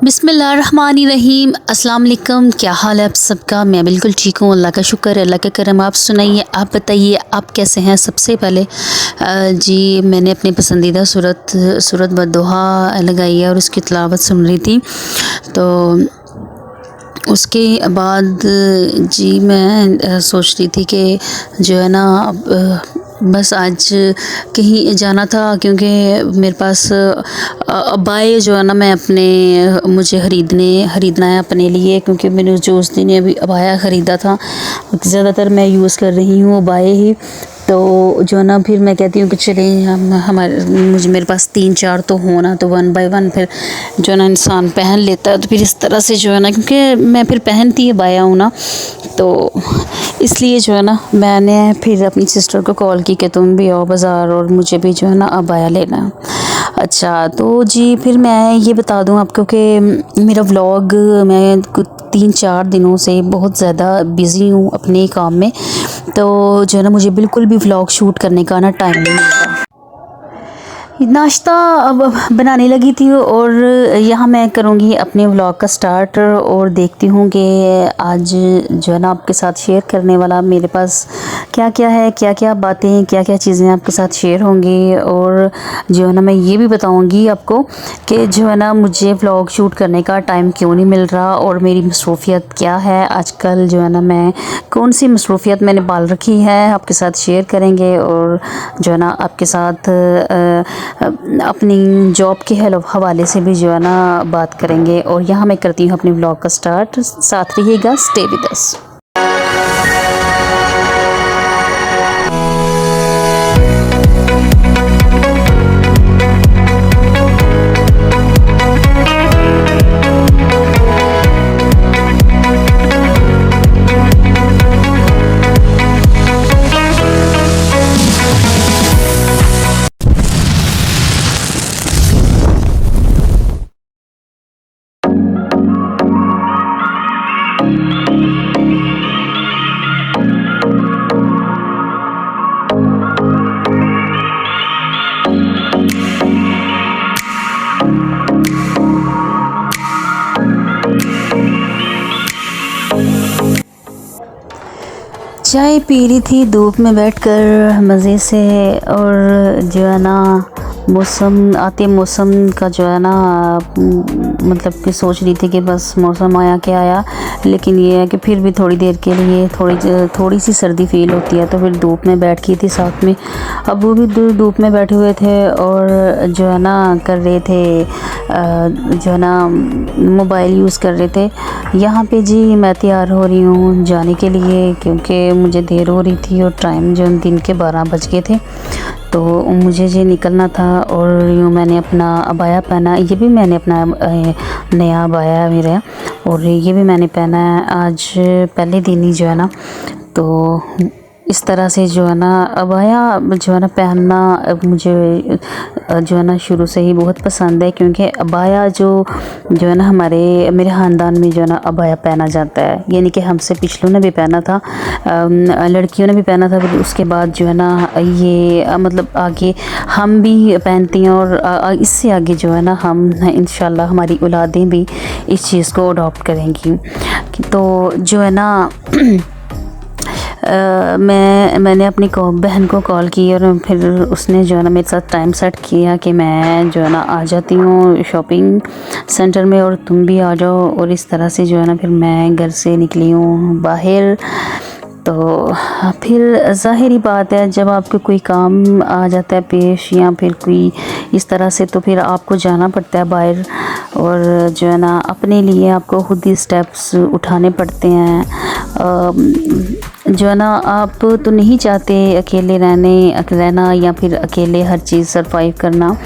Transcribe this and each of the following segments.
बिस्मिल्लाहिर्रहमानिर्रहीम। अस्सलाम वालेकुम। क्या हाल है आप सबका? मैं बिल्कुल ठीक हूँ, अल्लाह का शुक्र है, अल्लाह का करम। आप सुनाइए, आप बताइए आप कैसे हैं? सबसे पहले जी मैंने अपनी पसंदीदा सूरत बद्दुहा लगाई है और उसकी तिलावत सुन रही थी। तो उसके बाद जी मैं सोच रही थी कि जो है ना बस आज कहीं जाना था, क्योंकि मेरे पास अबाए जो है ना मैं अपने मुझे ख़रीदना है अपने लिए, क्योंकि मैंने जो उस दिन अभी अबाया ख़रीदा था ज़्यादातर मैं यूज़ कर रही हूँ अबाए ही। तो जो है ना फिर मैं कहती हूँ कि चलें मेरे पास 3-4 तो हो ना, तो 1 बाय 1 फिर जो है ना इंसान पहन लेता है। तो फिर इस तरह से जो है ना, क्योंकि मैं फिर पहनती है बाया हूँ ना, तो इसलिए जो है ना मैंने फिर अपनी सिस्टर को कॉल की कि तुम भी आओ बाज़ार और मुझे भी जो है ना अबाया लेना है। अच्छा तो जी फिर मैं ये बता दूं आपको कि मेरा व्लॉग मैं 3-4 दिनों से बहुत ज़्यादा बिज़ी हूँ अपने काम में, तो जो है ना मुझे बिल्कुल भी व्लॉग शूट करने का ना टाइम नहीं मिलता। नाश्ता अब बनाने लगी थी और यहाँ मैं करूँगी अपने व्लॉग का स्टार्ट, और देखती हूँ कि आज जो है ना आपके साथ शेयर करने वाला मेरे पास क्या क्या है, क्या क्या बातें, क्या क्या चीज़ें आपके साथ शेयर होंगी। और जो है ना मैं ये भी बताऊँगी आपको कि जो है ना मुझे व्लॉग शूट करने का टाइम क्यों नहीं मिल रहा और मेरी मसरूफ़ियत क्या है आजकल, जो है ना मैं कौन सी मसरूफ़ियत मैंने पाल रखी है आपके साथ शेयर करेंगे। और जो है ना आपके साथ अपनी जॉब के हवाले से भी जो है ना बात करेंगे। और यहाँ मैं करती हूँ अपनी व्लॉग का स्टार्ट, साथ रहिएगा, स्टे विद अस। चाय पी रही थी धूप में बैठकर मज़े से, और जो है ना मौसम का जो है ना मतलब कि सोच रही थी कि बस मौसम आया के आया, लेकिन ये है कि फिर भी थोड़ी देर के लिए थोड़ी सी सर्दी फील होती है। तो फिर धूप में बैठ गई थी साथ में, अब वो भी धूप में बैठे हुए थे और जो है ना कर रहे थे जो है ना मोबाइल यूज़ कर रहे थे। यहाँ पे जी मैं तैयार हो रही हूँ जाने के लिए, क्योंकि मुझे देर हो रही थी और टाइम जो दिन के 12 बज गए थे, तो मुझे जी निकलना था। और यूँ मैंने अपना अबाया पहना, ये भी मैंने अपना नया अबाया है मेरा, और ये भी मैंने पहना है आज पहले दिन ही जो है ना। तो इस तरह से जो है ना अबाया जो है ना पहनना मुझे जो है ना शुरू से ही बहुत पसंद है, क्योंकि अबाया जो है ना मेरे ख़ानदान में जो है ना अबाया पहना जाता है, यानी कि हमसे पिछलों ने भी पहना था, लड़कियों ने भी पहना था, फिर उसके बाद जो है ना ये मतलब आगे हम भी पहनती हैं, और इससे आगे जो है ना हम इंशाल्लाह हमारी औलादें भी इस चीज़ को अडॉप्ट करेंगी। तो जो है ना मैंने अपनी बहन को कॉल की और फिर उसने जो है ना मेरे साथ टाइम सेट किया कि मैं जो है ना आ जाती हूँ शॉपिंग सेंटर में और तुम भी आ जाओ। और इस तरह से जो है ना फिर मैं घर से निकली हूँ बाहर। तो फिर ज़ाहिरी बात है, जब आपको कोई काम आ जाता है पेश या फिर कोई इस तरह से, तो फिर आपको जाना पड़ता है बाहर, और जो है ना अपने लिए आपको खुद ही स्टेप्स उठाने पड़ते हैं। जो है ना आप तो नहीं चाहते अकेले रहना या फिर अकेले हर चीज़ सरवाइव करना,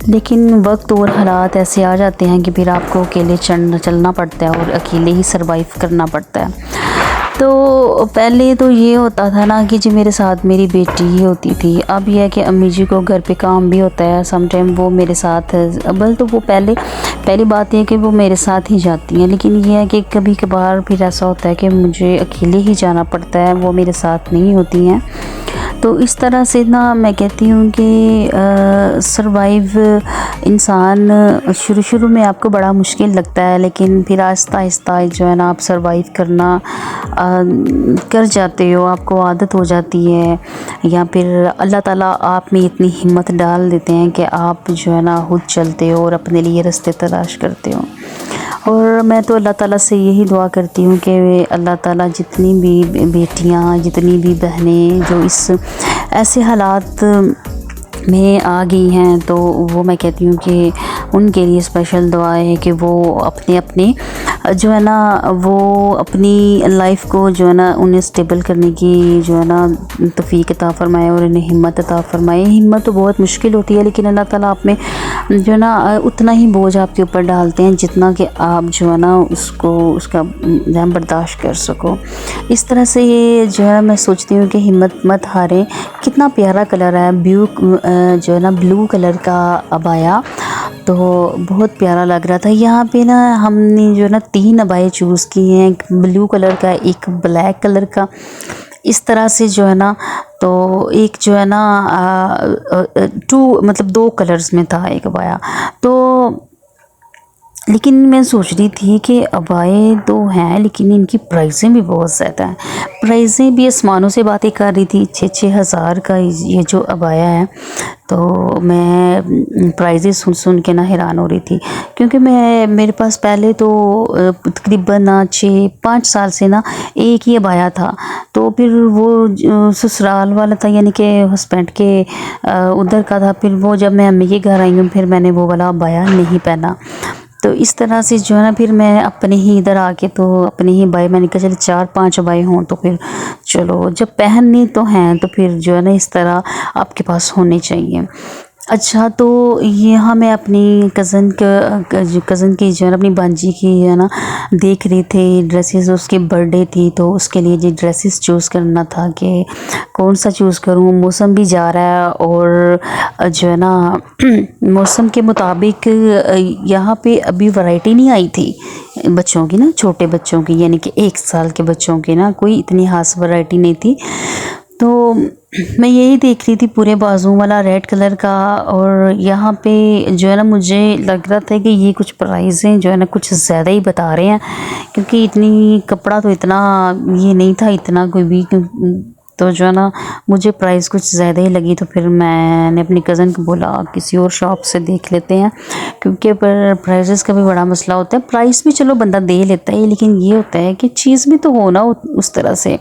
लेकिन वक्त और हालात ऐसे आ जाते हैं कि फिर आपको अकेले चलना पड़ता है और अकेले ही सरवाइव करना पड़ता है। तो पहले तो ये होता था ना कि जी मेरे साथ मेरी बेटी ही होती थी, अब यह है कि अम्मी जी को घर पे काम भी होता है, सम टाइम वो मेरे साथ अव्वल तो वो पहली बात ये है कि वो मेरे साथ ही जाती हैं, लेकिन ये है कि कभी कभार फिर ऐसा होता है कि मुझे अकेले ही जाना पड़ता है, वो मेरे साथ नहीं होती हैं। तो इस तरह से ना मैं कहती हूँ कि सरवाइव इंसान शुरू में आपको बड़ा मुश्किल लगता है, लेकिन फिर आहिस्ता आहिस्ता जो है ना आप सरवाइव करना कर जाते हो, आपको आदत हो जाती है, या फिर अल्लाह ताला आप में इतनी हिम्मत डाल देते हैं कि आप जो है ना खुद चलते हो और अपने लिए रास्ते तलाश करते हो। और मैं तो अल्लाह ताला से यही दुआ करती हूँ कि अल्लाह ताला जितनी भी बेटियाँ, जितनी भी बहनें जो इस ऐसे हालात में आ गई हैं, तो वो मैं कहती हूँ कि उनके लिए स्पेशल दुआ है कि वो अपने जो है ना वो अपनी लाइफ को जो है ना उन्हें स्टेबल करने की जो है ना तौफीक अता फ़रमाए और उन्हें हिम्मत अता फ़रमाए। हिम्मत तो बहुत मुश्किल होती है, लेकिन अल्लाह ताला आप में जो है ना उतना ही बोझ आपके ऊपर डालते हैं जितना कि आप जो है ना उसका बर्दाश्त कर सको। इस तरह से ये जो है मैं सोचती हूँ कि हिम्मत मत हारें। कितना प्यारा कलर है, जो है ना ब्लू कलर का अबाया, तो बहुत प्यारा लग रहा था। यहाँ पे ना हमने जो है ना 3 अबाए चूज़ किए हैं, एक ब्लू कलर का, एक ब्लैक कलर का, इस तरह से जो है ना। तो एक जो है ना 2 कलर्स में था एक अबाया। तो लेकिन मैं सोच रही थी कि अबाए तो हैं, लेकिन इनकी प्राइसें भी बहुत ज़्यादा हैं। प्राइसें भी आसमानों से बातें कर रही थी। 6-6 हज़ार का ये जो अबाया है, तो मैं प्राइजें सुन के ना हैरान हो रही थी, क्योंकि मेरे पास पहले तो तकरीबन 6-5 साल से ना एक ही अबाया था। तो फिर वो ससुराल वाला था, यानी कि हस्बैंड के उधर का था। फिर वो जब मैं अम्मी के घर आई हूँ, फिर मैंने वो वाला अबाया नहीं पहना। तो इस तरह से जो है ना फिर मैं अपने ही इधर आके तो अपने ही बाई, मैंने कहा चलो 4-5 बाई हों तो फिर चलो जब पहनने तो हैं तो फिर जो है ना इस तरह आपके पास होने चाहिए। अच्छा, तो यहाँ मैं अपनी कज़न की जो है ना अपनी भांजी की है ना देख रही थी ड्रेसेस। उसकी बर्थडे थी तो उसके लिए जो ड्रेसेस चूज़ करना था कि कौन सा चूज़ करूँ। मौसम भी जा रहा है और जो है ना मौसम के मुताबिक यहाँ पे अभी वैरायटी नहीं आई थी बच्चों की ना, छोटे बच्चों की, यानी कि 1 साल के बच्चों की ना कोई इतनी खास वैरायटी नहीं थी। तो मैं यही देख रही थी पूरे बाजू वाला रेड कलर का। और यहाँ पे जो है ना मुझे लग रहा था कि ये कुछ प्राइसें जो है ना कुछ ज़्यादा ही बता रहे हैं, क्योंकि इतनी कपड़ा तो इतना ये नहीं था, इतना कोई भी। तो जो है ना मुझे प्राइस कुछ ज़्यादा ही लगी। तो फिर मैंने अपनी कज़न को बोला किसी और शॉप से देख लेते हैं, क्योंकि पर प्राइसेस का भी बड़ा मसला होता है। प्राइस भी चलो बंदा दे लेता है, लेकिन ये होता है कि चीज़ भी तो हो ना उस तरह से।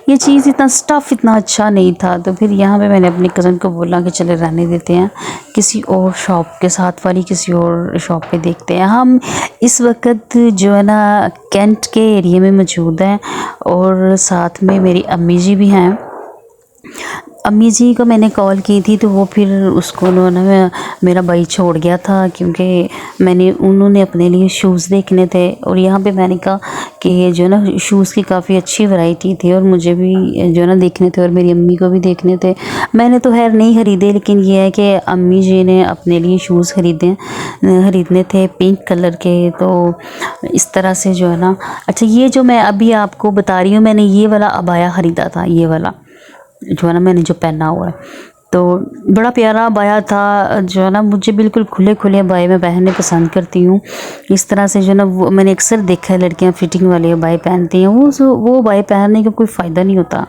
ये चीज़ इतना स्टफ़ इतना अच्छा नहीं था। तो फिर यहाँ पे मैंने अपनी कज़न को बोला कि चले रहने देते हैं, किसी और शॉप के साथ वाली किसी और शॉप पे देखते हैं। हम इस वक्त जो है ना कैंट के एरिया में मौजूद हैं, और साथ में मेरी अम्मी जी भी हैं। अम्मी जी को मैंने कॉल की थी, तो वो फिर उसको उन्होंने मेरा भाई छोड़ गया था, क्योंकि उन्होंने अपने लिए शूज़ देखने थे। और यहाँ पे मैंने कहा कि जो है ना शूज़ की काफ़ी अच्छी वैरायटी थी और मुझे भी जो है ना देखने थे और मेरी अम्मी को भी देखने थे। मैंने तो खैर नहीं ख़रीदे, लेकिन ये है कि अम्मी जी ने अपने लिए शूज़ ख़रीदने थे पिंक कलर के। तो इस तरह से जो है ना, अच्छा ये जो मैं अभी आपको बता रही हूँ, मैंने ये वाला अबाया ख़रीदा था, ये वाला जो है ना मैंने जो पहना हुआ है। तो बड़ा प्यारा अबाया था, जो है ना मुझे बिल्कुल खुले खुले अबाए मैं पहनने पसंद करती हूँ। इस तरह से जो है ना वो मैंने अक्सर देखा है लड़कियाँ फिटिंग वाले अबाए पहनती हैं, वो अबाए पहनने का कोई फ़ायदा नहीं होता।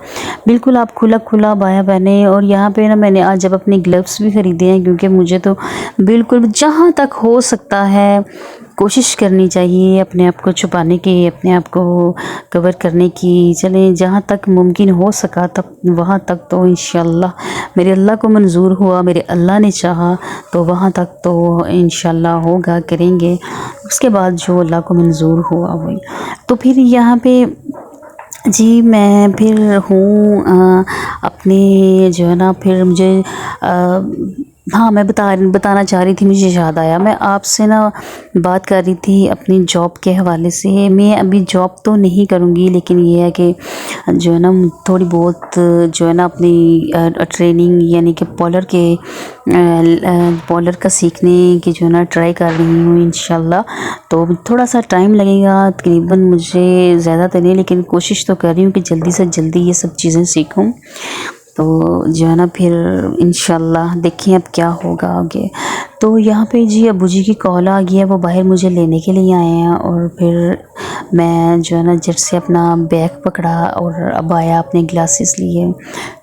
बिल्कुल आप खुला खुला अबाया पहने। और यहाँ पे ना मैंने आज जब अपने ग्लव्स भी ख़रीदे हैं, क्योंकि मुझे तो बिल्कुल जहाँ तक हो सकता है कोशिश करनी चाहिए अपने आप को छुपाने की, अपने आप को कवर करने की। चलें जहाँ तक मुमकिन हो सका तब वहाँ तक तो इंशाल्लाह मेरे अल्लाह को मंजूर हुआ, मेरे अल्लाह ने चाहा तो वहाँ तक तो इंशाल्लाह होगा, करेंगे। उसके बाद जो अल्लाह को मंजूर हुआ वही। तो फिर यहाँ पे जी मैं फिर हूँ अपने जो है ना, फिर मुझे हाँ मैं बताना चाह रही थी, मुझे याद आया। मैं आपसे ना बात कर रही थी अपनी जॉब के हवाले से। मैं अभी जॉब तो नहीं करूँगी, लेकिन ये है कि जो है ना थोड़ी बहुत जो है ना अपनी ट्रेनिंग, यानी कि पॉलर का सीखने की जो है ना ट्राई कर रही हूँ इंशाल्लाह। तो थोड़ा सा टाइम लगेगा, तकरीबन मुझे ज़्यादा तो नहीं, लेकिन कोशिश तो कर रही हूँ कि जल्दी से जल्दी ये सब चीज़ें सीखूँ। तो जो है ना फिर इंशाल्लाह देखिए अब क्या होगा आगे। तो यहाँ पे जी अब्बू जी की कॉल आ गई है, वो बाहर मुझे लेने के लिए आए हैं। और फिर मैं जो है ना झट से अपना बैग पकड़ा और अब आया अपने ग्लासेस लिए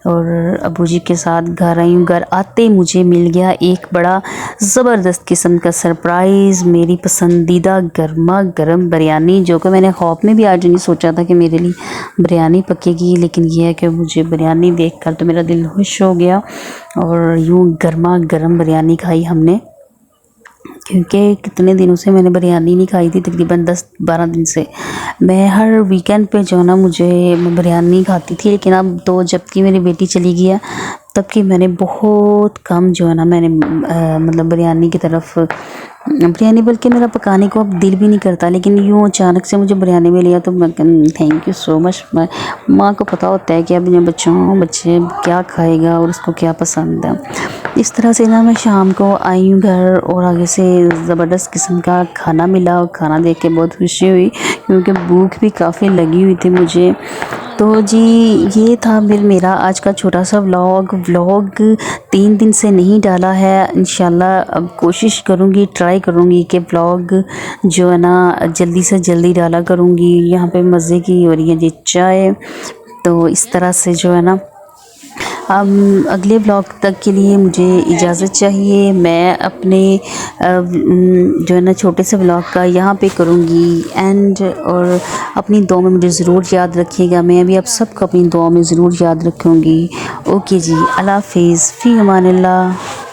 और अब्बू जी के साथ घर आई हूँ। घर आते ही मुझे मिल गया एक बड़ा ज़बरदस्त किस्म का सरप्राइज़, मेरी पसंदीदा गर्मा गर्म बिरयानी, जो कि मैंने ख्वाब में भी आज नहीं सोचा था कि मेरे लिए बिरयानी पकेगी। लेकिन यह है कि मुझे बिरयानी देखकर तो मेरा दिल खुश हो गया और यूँ गर्मा गर्म बिरयानी खाई हमने, क्योंकि कितने दिनों से मैंने बिरयानी नहीं खाई थी, तकरीबन 10-12 दिन से। मैं हर वीकेंड पे जो है ना मुझे बिरयानी खाती थी, लेकिन अब तो जबकि मेरी बेटी चली गई है तब कि मैंने बहुत कम जो है ना मैंने मतलब बिरयानी की तरफ बिरयानी, बल्कि मेरा पकाने को अब दिल भी नहीं करता। लेकिन यूँ अचानक से मुझे बिरयानी में लिया तो मैं थैंक यू सो मच। माँ को पता होता है कि अपने बच्चे क्या खाएगा और उसको क्या पसंद है। इस तरह से ना मैं शाम को आई हूँ घर और आगे से ज़बरदस्त किस्म का खाना मिला और खाना देख के बहुत खुशी हुई, क्योंकि भूख भी काफ़ी लगी हुई थी मुझे। तो जी ये था फिर मेरा आज का छोटा सा व्लॉग 3 दिन से नहीं डाला है। इंशाल्लाह अब कोशिश करूँगी, ट्राई करूँगी कि व्लॉग जो है ना जल्दी से जल्दी डाला करूँगी। यहाँ पे मज़े की हो रही है जी चाय, तो इस तरह से जो है ना अगले ब्लॉग तक के लिए मुझे इजाज़त चाहिए। मैं अपने जो है ना छोटे से ब्लॉग का यहाँ पे करूँगी एंड, और अपनी दुआ में मुझे ज़रूर याद रखिएगा। मैं भी आप सबको अपनी दुआ में ज़रूर याद रखूँगी। ओके जी, अल्लाह हाफ़िज़, फ़ी अमानिल्लाह।